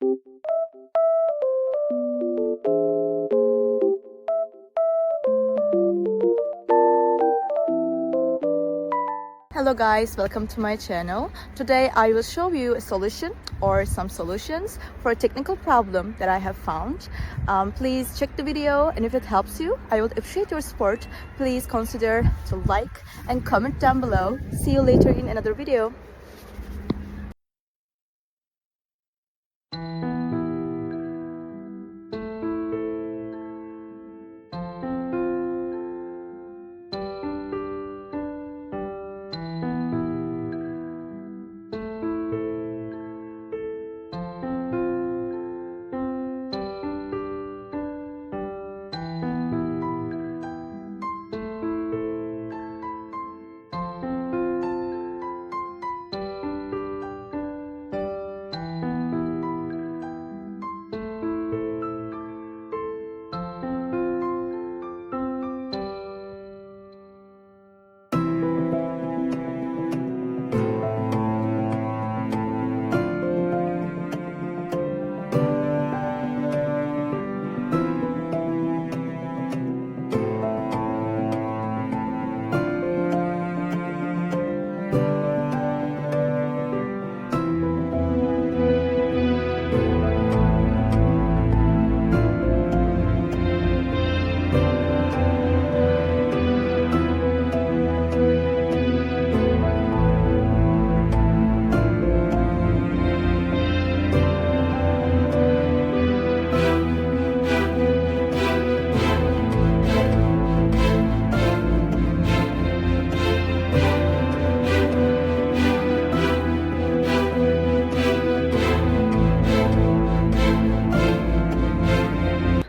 Hello guys, welcome to my channel. Today I will show you a solution or some solutions for a technical problem that I have found. Please check the video, and if it helps you, I would appreciate your support. Please consider to like and comment down below. See you later in another video.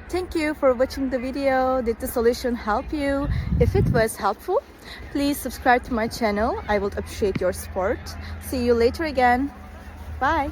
Thank you for watching the video. Did the solution help you? If it was helpful, please subscribe to my channel. I would appreciate your support. See you later again. Bye.